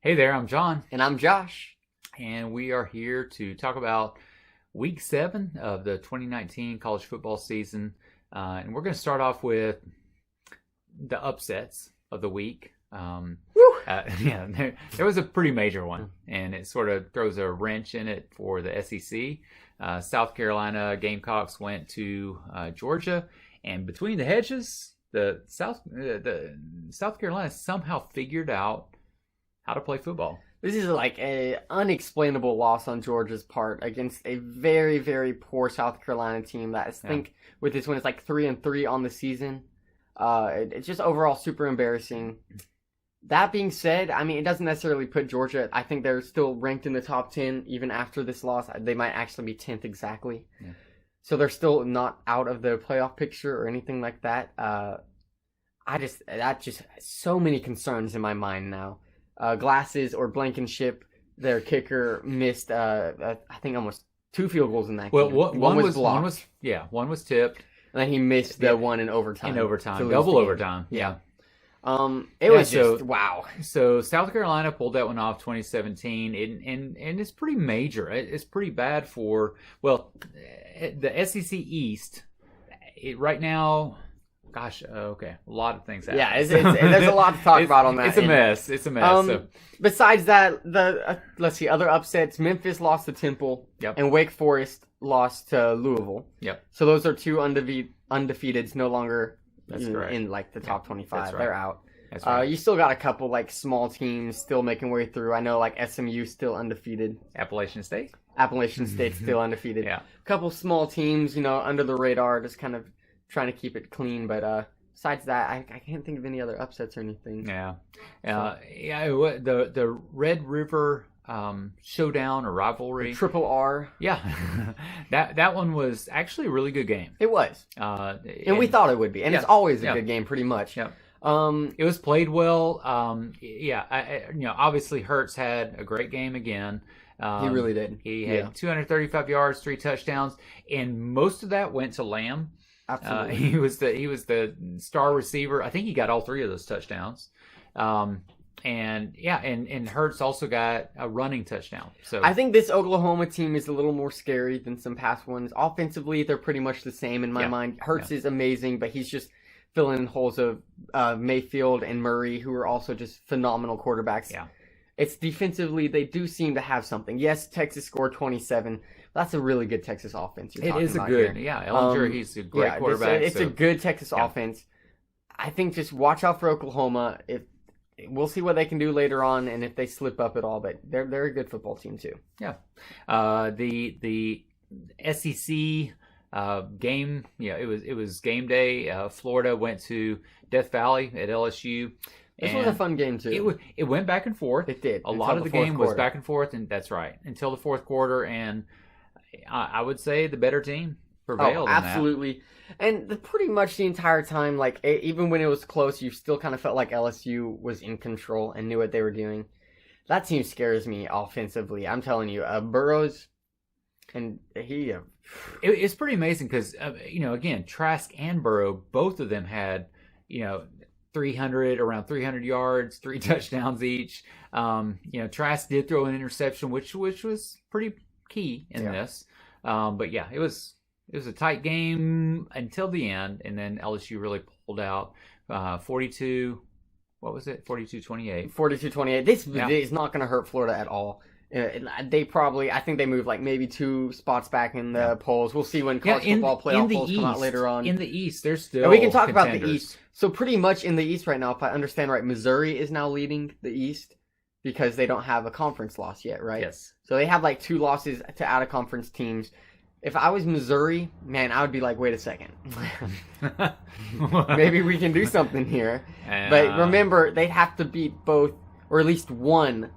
Hey there, I'm John, And I'm Josh. and we are here to talk about Week 7 of the 2019 college football season. And we're going to start off with the upsets of the week. There was a pretty major one, and it sort of throws a wrench in it for the SEC. South Carolina Gamecocks went to Georgia, and between the hedges, the South Carolina somehow figured out how to play football. This is like a unexplainable loss on Georgia's part against a very, very poor South Carolina team that I think with this one it's like 3-3 on the season. It's just overall super embarrassing. That being said, I mean, it doesn't necessarily put Georgia. I think they're still ranked in the top 10 even after this loss. They might actually be 10th exactly. Yeah. So they're still not out of the playoff picture or anything like that. That just so many concerns in my mind now. Glasses or Blankenship, their kicker, missed I think almost 2 field goals in that game. One was blocked. One was tipped. And then he missed the one in overtime. Double overtime. Yeah. It was just wow. So South Carolina pulled that one off 2017, and it's pretty major. It's pretty bad for the SEC East. Right now. Gosh, okay. A lot of things happen. Yeah, there's a lot to talk about on that. It's a mess. It's a mess. Besides that, let's see, other upsets. Memphis lost to Temple, and Wake Forest lost to Louisville. Yep. So those are 2 undefeateds no longer in like the top 25. That's right. They're out. That's right. You still got a couple like small teams still making way through. I know like SMU still undefeated. Appalachian State still undefeated. Yeah. A couple small teams, under the radar, just kind of trying to keep it clean, but besides that, I can't think of any other upsets or anything. Yeah, the Red River showdown or rivalry, the Triple R. Yeah, that one was actually a really good game. It was, and we thought it would be, and it's always a good game, pretty much. Yeah. It was played well. Obviously Hurts had a great game again. He really did. He had 235 yards, 3 touchdowns, and most of that went to Lamb. Absolutely. He was the star receiver. I think he got all 3 of those touchdowns. And Hurts also got a running touchdown. So I think this Oklahoma team is a little more scary than some past ones. Offensively, they're pretty much the same in my mind. Hurts is amazing, but he's just filling in holes of Mayfield and Murray, who are also just phenomenal quarterbacks. Yeah. It's defensively, they do seem to have something. Yes, Texas scored 27. That's a really good Texas offense. It is a good, Ellinger, he's a great quarterback. It's a good Texas offense. I think just watch out for Oklahoma. We'll see what they can do later on, and if they slip up at all. But they're a good football team too. Yeah, the SEC game. It was game day. Florida went to Death Valley at LSU. This was a fun game too. It went back and forth. It did. A lot of the game was back and forth, and that's right until the fourth quarter. And I would say the better team prevailed. Oh, absolutely. And pretty much the entire time, like even when it was close, you still kind of felt like LSU was in control and knew what they were doing. That team scares me offensively. I'm telling you, Burrows, and he. It's pretty amazing because again, Trask and Burrow, both of them had around 300 yards, 3 touchdowns each. Trask did throw an interception, which was pretty key in this. It was a tight game until the end, and then LSU really pulled out 42. What was it? 42-28. 42-28. This is not going to hurt Florida at all. I think they moved like maybe 2 spots back in the polls. We'll see when college football playoff polls come out later on. In the East, there's still and we can talk contenders. About the East. So pretty much in the East right now, if I understand right, Missouri is now leading the East because they don't have a conference loss yet, right? Yes. So they have like 2 losses to out-of-conference teams. If I was Missouri, man, I would be like, wait a second. Maybe we can do something here. But remember, they'd have to beat both, or at least one.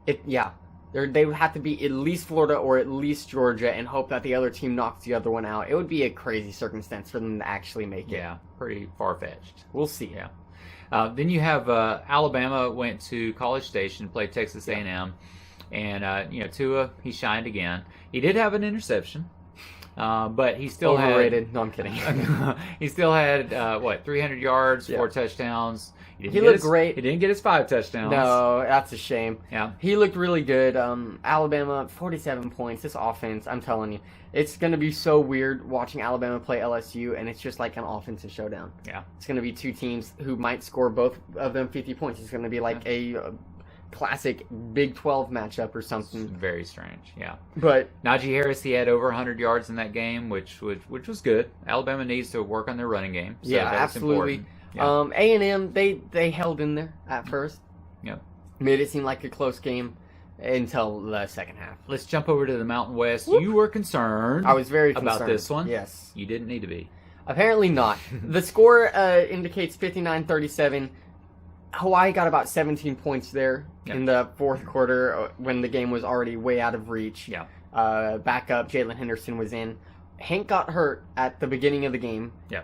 They would have to beat at least Florida or at least Georgia and hope that the other team knocks the other one out. It would be a crazy circumstance for them to actually make it. Yeah, pretty far-fetched. We'll see. Yeah. Then you have Alabama went to College Station, played Texas A&M, and Tua, he shined again. He did have an interception, But he still overrated. No, I'm kidding. he still had 300 yards, 4 touchdowns. He looked great. He didn't get his 5 touchdowns. No, that's a shame. Yeah, he looked really good. Alabama, 47 points. This offense, I'm telling you, it's going to be so weird watching Alabama play LSU, and it's just like an offensive showdown. Yeah, it's going to be 2 teams who might score both of them 50 points. It's going to be like a classic Big 12 matchup or something. It's very strange. Yeah, but Najee Harris, he had over 100 yards in that game, which was good. Alabama needs to work on their running game. So yeah, absolutely. Yeah. A&M, they held in there at first. Yep. Made it seem like a close game until the second half. Let's jump over to the Mountain West. Whoop. You were concerned. I was very about concerned. this one. Yes. You didn't need to be. Apparently not. The score indicates 59-37. Hawaii got about 17 points there in the fourth quarter when the game was already way out of reach. Yeah. Backup Jalen Henderson was in. Hank got hurt at the beginning of the game. Yeah.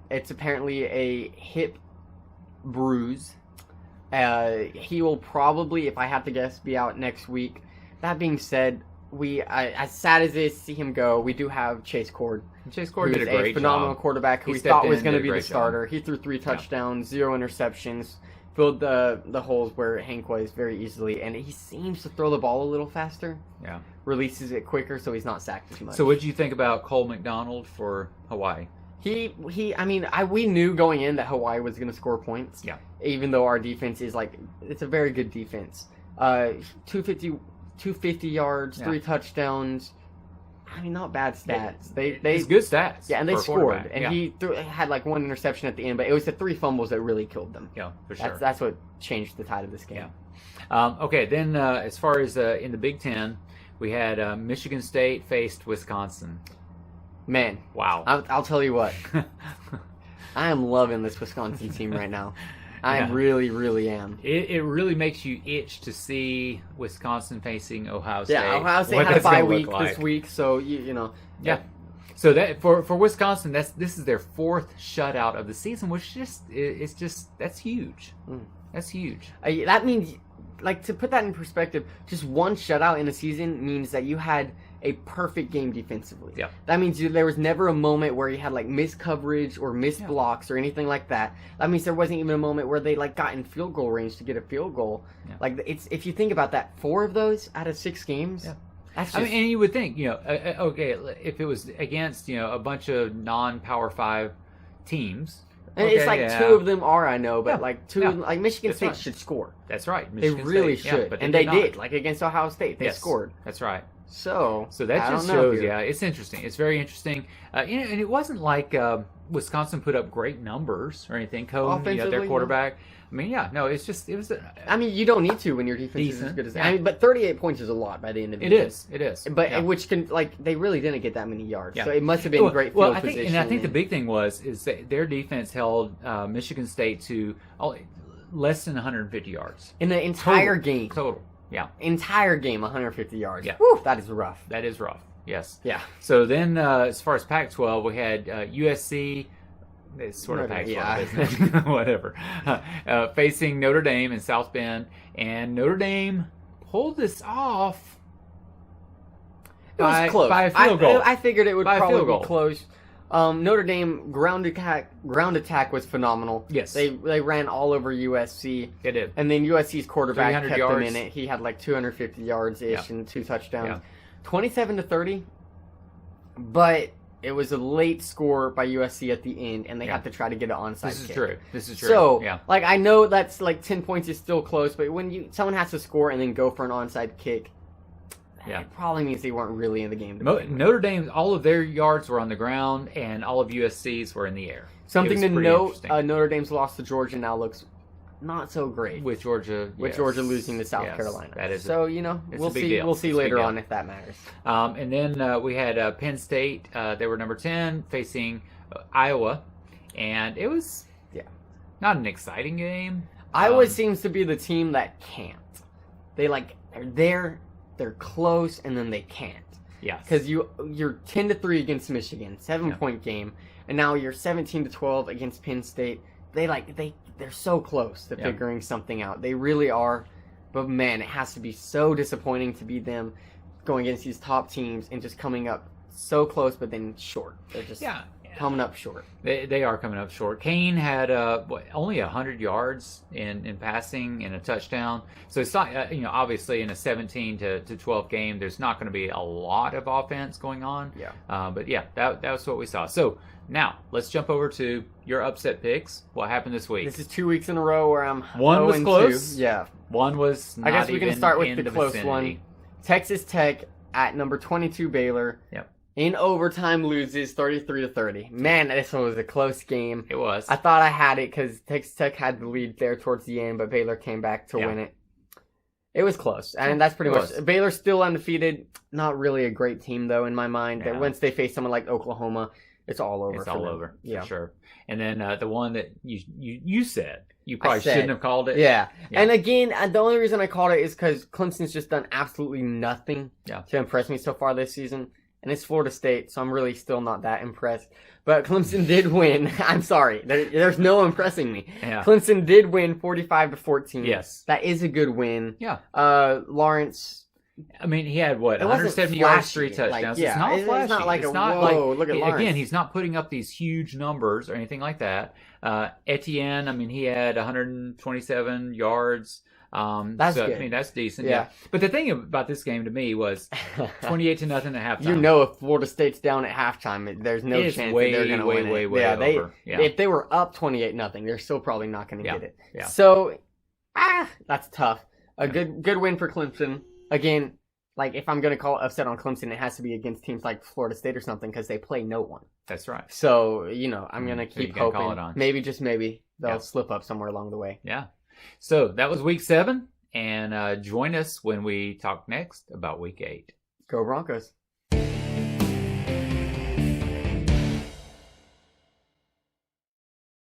It's apparently a hip bruise. He will probably, if I had to guess, be out next week. That being said, as sad as it is to see him go, we do have Chase Cord. Chase Cord did a great phenomenal job. Quarterback who we thought was going to be the starter. He threw 3 touchdowns, 0 interceptions, filled the holes where Hank was very easily, and he seems to throw the ball a little faster. Yeah. Releases it quicker, so he's not sacked as much. So what did you think about Cole McDonald for Hawaii? We knew going in that Hawaii was going to score points. Yeah. Even though our defense is it's a very good defense. 250 yards, 3 touchdowns. I mean, not bad stats. It's good stats. Yeah, and they scored. And he had 1 interception at the end, but it was the 3 fumbles that really killed them. Yeah, for sure. That's what changed the tide of this game. Yeah. Okay, then as far as in the Big Ten, we had Michigan State faced Wisconsin. Man. Wow. I'll tell you what. I am loving this Wisconsin team right now. I really, really am. It really makes you itch to see Wisconsin facing Ohio State. Yeah, Ohio State had a bye week this week, so you know. Yeah. So that for Wisconsin, this is their 4th shutout of the season, which that's huge. That's huge. That means, to put that in perspective, just 1 shutout in a season means that you had a perfect game defensively. Yeah. That means there was never a moment where you had missed coverage or missed blocks or anything like that. That means there wasn't even a moment where they got in field goal range to get a field goal. Yeah. If you think about that, 4 of those out of 6 games. Yeah. That's just, and you would think, okay, if it was against, a bunch of non-Power 5 teams. And it's 2 of them are, I know, but 2 Michigan State should score. That's right. Michigan they really should. But they did. Against Ohio State, they scored. That's right. So that just shows, it's interesting. It's very interesting. And it wasn't like Wisconsin put up great numbers or anything. Cohen, their quarterback. I mean, it was. You don't need to when your defense is as good as that. But 38 points is a lot by the end of the game. It is. But which can they really didn't get that many yards. Yeah. So it must have been great field position. I think the big thing is that their defense held Michigan State to less than 150 yards in the entire game. Total. Yeah. Entire game, 150 yards. Yeah. Whew, that is rough. That is rough. Yes. Yeah. So then, as far as Pac-12, we had USC. It's sort of Pac-12, isn't it? Whatever. Facing Notre Dame in South Bend, and Notre Dame pulled this off. It was close. By a field goal. I figured it would probably be close. Notre Dame ground attack was phenomenal. Yes, they ran all over USC. They did, and then USC's quarterback kept yards. them in it. He had 250 yards ish and 2 touchdowns, 27-30. But it was a late score by USC at the end, and they had to try to get an onside kick. This is true. So, I know that's 10 points is still close, but when someone has to score and then go for an onside kick. Yeah. It probably means they weren't really in the game. Notre Dame, all of their yards were on the ground, and all of USC's were in the air. Something to note, Notre Dame's loss to Georgia now looks not so great. With Georgia losing to South Carolina. That is so, we'll see. We'll see later on if that matters. And then we had Penn State. They were number 10, facing Iowa. And it was not an exciting game. Iowa seems to be the team that can't. They're there. They're close, and then they can't. Yes. Because you're 10-3 against Michigan, 7-point game, and now you're 17-12 against Penn State. They're so close to figuring something out. They really are. But man, it has to be so disappointing to be them going against these top teams and just coming up so close, but then short. They're just coming up short. They are coming up short. Kane had only 100 yards in passing and a touchdown. So it's not obviously in a 17 to 12 game, there's not going to be a lot of offense going on. Yeah. But yeah, that was what we saw. So now let's jump over to your upset picks. What happened this week? This is 2 weeks in a row where I'm one was 0-2. close. Yeah. One was. Not I guess we can start with in the close vicinity. one. Texas Tech at number 22 Baylor. Yep. In overtime loses 33-30. Man, this one was a close game. It was. I thought I had it because Texas Tech had the lead there towards the end, but Baylor came back to win it. It was close, and that's pretty much it. Baylor's still undefeated. Not really a great team, though, in my mind. Yeah. Once they face someone like Oklahoma, it's all over. It's all them. over, yeah, for sure. And then the one that you said you probably shouldn't have called it. Yeah. And again, the only reason I called it is because Clemson's just done absolutely nothing to impress me so far this season. And it's Florida State, so I'm really still not that impressed. But Clemson did win. I'm sorry. There's no impressing me. Yeah. Clemson did win 45-14. Yes. That is a good win. Yeah. Lawrence... I mean, he had, 170 flashy. yards, 3 touchdowns. Like, it's not flashy. It's not like it's whoa, look at Lawrence. Again, he's not putting up these huge numbers or anything like that. Etienne, I mean, he had 127 yards. That's good. I mean, that's decent. Yeah. But the thing about this game to me was 28-0 at halftime. If Florida State's down at halftime, there's no chance that they're going to win it. Way over. If they were up 28-0, they're still probably not going to get it. Yeah. So, that's tough. A good win for Clemson. Again, like if I'm going to call it upset on Clemson, it has to be against teams like Florida State or something because they play no one. That's right. So, I'm going to keep hoping. Call it on. Maybe, just maybe, they'll slip up somewhere along the way. Yeah. So that was week 7. And join us when we talk next about week 8. Go Broncos.